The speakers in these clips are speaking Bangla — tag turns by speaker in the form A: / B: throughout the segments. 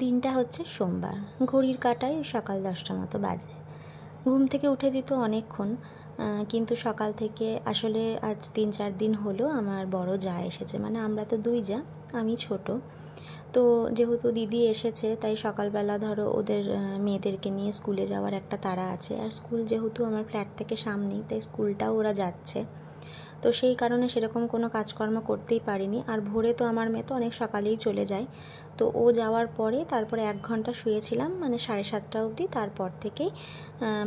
A: দিনটা হচ্ছে সোমবার, ঘড়ির কাঁটায় সকাল 10টার মতো বাজে। ঘুম থেকে উঠেছি তো অনেকক্ষণ, কিন্তু সকাল থেকে আসলে আজ 3-4 দিন হলো আমার বড় জা এসেছে। মানে আমরা তো 2 জা, আমি ছোট। তো যেহেতু দিদি এসেছে তাই সকালবেলা ধরো ওদের মেয়েদেরকে নিয়ে স্কুলে যাওয়ার একটা তাড়া আছে। আর স্কুল যেহেতু আমার ফ্ল্যাট থেকে সামনেই, তাই স্কুলটাও ওরা যাচ্ছে। তো সেই কারণে সেরকম কোনো কাজকর্ম করতেই পারিনি। আর ভোরে তো আমার মেয়ে তো অনেক সকালেই চলে যায়। তো ও যাওয়ার পরে তারপরে 1 ঘন্টা শুয়েছিলাম, মানে 7:30 অবধি। তারপর থেকেই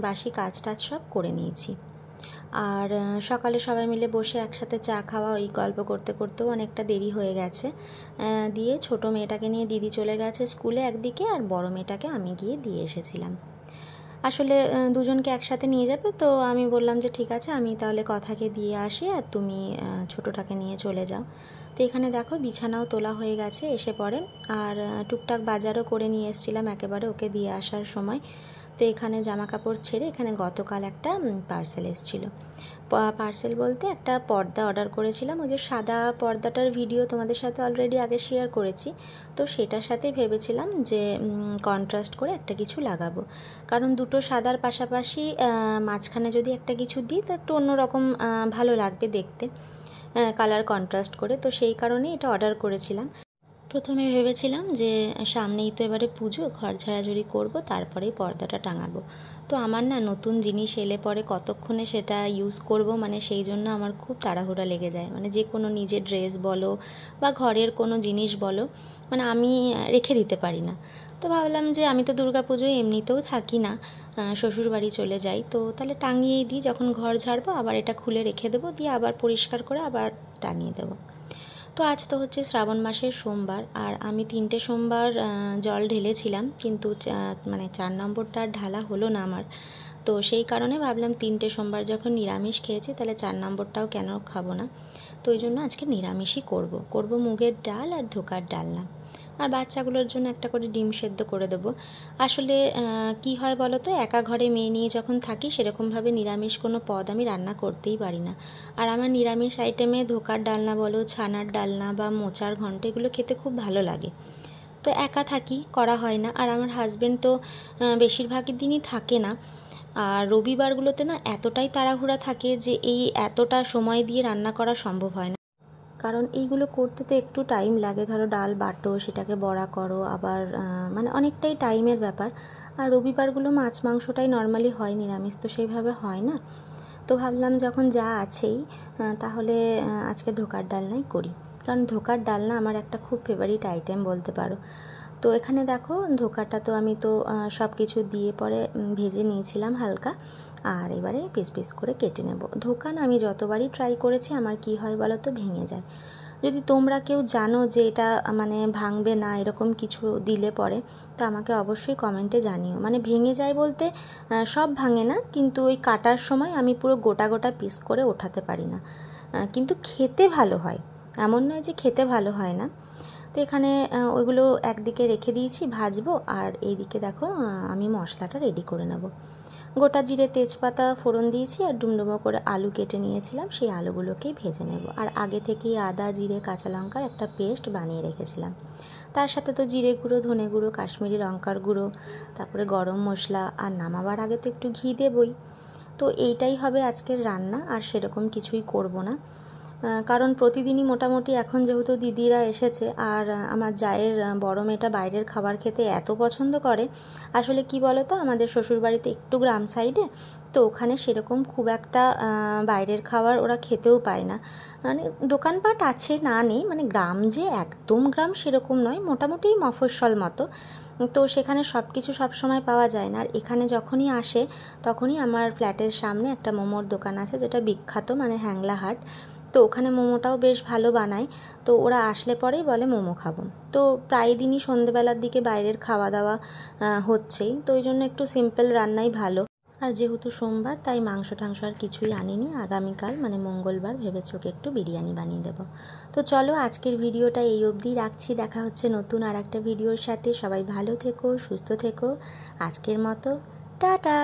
A: বাসি কাজ টাজ সব করে নিয়েছি। আর সকালে সবাই মিলে বসে একসাথে চা খাওয়া, ওই গল্প করতে করতেও অনেকটা দেরি হয়ে গেছে। দিয়ে ছোটো মেয়েটাকে নিয়ে দিদি চলে গেছে স্কুলে একদিকে, আর বড় মেয়েটাকে আমি গিয়ে দিয়ে এসেছিলাম। আসলে দুজনকে একসাথে নিয়ে যাবে, তো আমি বললাম যে ঠিক আছে, আমি তাহলে কথাকে দিয়ে আসি আর তুমি ছোটোটাকে নিয়ে চলে যাও। তো এখানে দেখো বিছানাও তোলা হয়ে গেছে এসে পড়ে। আর টুকটাক বাজারও করে নিয়ে এসেছিলাম একেবারে ওকে দিয়ে আসার সময়। তো এখানে জামা কাপড় ছেড়ে এখানে গতকাল একটা পার্সেল এসেছিলো। পার্সেল বলতে একটা পর্দা অর্ডার করেছিলাম। ওই যে সাদা পর্দাটার ভিডিও তোমাদের সাথে অলরেডি আগে শেয়ার করেছি। তো সেটার সাথেই ভেবেছিলাম যে কন্ট্রাস্ট করে একটা কিছু লাগাবো, কারণ দুটো সাদার পাশাপাশি মাঝখানে যদি একটা কিছু দিই তো একটু অন্যরকম ভালো লাগবে দেখতে, কালার কন্ট্রাস্ট করে। তো সেই কারণেই এটা অর্ডার করেছিলাম। প্রথমে ভেবেছিলাম যে সামনেই তো এবারে পুজো, ঘর ঝাড়াঝাড়ি করবো, তারপরেই পর্দাটা টাঙাবো। তো আমার না নতুন জিনিস এলে পরে কতক্ষণে সেটা ইউজ করব, মানে সেই জন্য আমার খুব তাড়াহুড়া লেগে যায়। মানে যে কোনো নিজের ড্রেস বলো বা ঘরের কোনো জিনিস বলো, মানে আমি রেখে দিতে পারি না। তো ভাবলাম যে আমি তো দুর্গাপুজোয় এমনিতেও থাকি না, শ্বশুর বাড়ি চলে যাই, তো তাহলে টাঙিয়েই দিই। যখন ঘর ঝাড়বো আবার এটা খুলে রেখে দেবো, দিয়ে আবার পরিষ্কার করে আবার টাঙিয়ে দেবো। তো আজ তো হচ্ছে শ্রাবণ মাসের সোমবার, আর আমি 3টে সোমবার জল ঢেলেছিলাম, কিন্তু মানে 4 নম্বরটা আর ঢালা হলো না আমার। তো সেই কারণে ভাবলাম 3টে সোমবার যখন নিরামিষ খেয়েছি, তাহলে 4 নম্বরটাও কেন খাবো না। তো ওই জন্য আজকে নিরামিষই করব মুগের ডাল আর ধোকার ডালনা। আর বাচ্চাগুলোর জন্য একটা করে ডিম সেদ্ধ করে দেবো। আসলে কি হয় বলো তো, একা ঘরে মেয়ে নিয়ে যখন থাকি সেরকমভাবে নিরামিষ কোনো পদ আমি রান্না করতেই পারি না। আর আমার নিরামিষ আইটেমে ধোকার ডালনা বলো, ছানার ডালনা বা মোচার ঘন্ট, এগুলো খেতে খুব ভালো লাগে। তো একা থাকি, করা হয় না। আর আমার হাজব্যান্ড তো বেশিরভাগই দিনই থাকে না। আর রবিবারগুলোতে না এতটাই তাড়াহুড়া থাকে যে এই এতটা সময় দিয়ে রান্না করা সম্ভব হয় না, কারণ এইগুলো করতে তো একটু টাইম লাগে। ধরো ডাল বাটো, সেটাকে বড়া করো, আবার মানে অনেকটাই টাইমের ব্যাপার। আর রবিবারগুলো মাছ মাংসটাই নর্মালি হয়, নিরামিষ তো সেইভাবে হয় না। তো ভাবলাম যখন যা আছেই, তাহলে আজকে ধোকার ডালনাই করি, কারণ ধোকার ডালনা আমার একটা খুব ফেভারিট আইটেম বলতে পারো। তো এখানে দেখো ধোকাটা তো আমি তো সব কিছু দিয়ে পরে ভেজে নিয়েছিলাম হালকা। আর এবারে পিস পিস করে কেটে নেব। ধোকা না আমি যতবারই ট্রাই করেছি আমার কি হয় বলো তো, ভেঙে যায়। যদি তোমরা কেউ জানো যে এটা মানে ভাঙবে না এরকম কিছু দিলে পরে, তো আমাকে অবশ্যই কমেন্টে জানিও। মানে ভেঙে যায় বলতে সব ভাঙে না, কিন্তু ওই কাটার সময় আমি পুরো গোটা গোটা পিস করে ওঠাতে পারি না। কিন্তু খেতে ভালো হয়, এমন নয় যে খেতে ভালো হয় না। তো এখানে ওইগুলো একদিকে রেখে দিয়েছি ভাজবো, আর এইদিকে দেখো আমি মশলাটা রেডি করে নেব। গোটা জিরে তেজপাতা ফোড়ন দিয়েছি, আর ডুমডুমো করে আলু কেটে নিয়েছিলাম, সেই আলুগুলোকেই ভেজে নেব। আর আগে থেকেই আদা জিরে কাঁচা লঙ্কার একটা পেস্ট বানিয়ে রেখেছিলাম। তার সাথে তো জিরে গুঁড়ো, ধনে গুঁড়ো, কাশ্মীরি লঙ্কার গুঁড়ো, তারপরে গরম মশলা, আর নামাবার আগে তো একটু ঘি দেবই। তো এইটাই হবে আজকের রান্না, আর সেরকম কিছুই করব না। কারণ প্রতিদিনই মোটামুটি এখন যেহেতু দিদিরা এসেছে, আর আমার জায়ের বড় মেয়েটা বাইরের খাবার খেতে এত পছন্দ করে। আসলে কি বলো তো, আমাদের শ্বশুরবাড়িতে একটু গ্রাম সাইডে, তো ওখানে সেরকম খুব একটা বাইরের খাবার ওরা খেতেও পায় না। মানে দোকানপাট আছে, না নেই, মানে গ্রাম যে একদম গ্রাম সেরকম নয়, মোটামুটি মফস্বল মতো। তো সেখানে সব কিছু সবসময় পাওয়া যায় না। আর এখানে যখনই আসে তখনই আমার ফ্ল্যাটের সামনে একটা মোমোর দোকান আছে, যেটা বিখ্যাত, মানে হ্যাংলা হাট। তো ওখানে মোমোটাও বেশ ভালো বানায়। তো ওরা আসলে পরেই বলে মোমো খাবো। তো প্রায় দিনই সন্ধেবেলার দিকে বাইরের খাওয়া দাওয়া হচ্ছেই, তো ওই জন্য একটু সিম্পল রান্নাই ভালো। আর যেহেতু সোমবার, তাই মাংস টাংস আর কিছুই আনিনি। আগামীকাল মানে মঙ্গলবার ভেবেছি ওকে একটু বিরিয়ানি বানিয়ে দেবো। তো চলো আজকের ভিডিওটা এই অবধি রাখছি, দেখা হচ্ছে নতুন আর একটা ভিডিওর সাথে। সবাই ভালো থেকো, সুস্থ থেকো। আজকের মতো টাটা।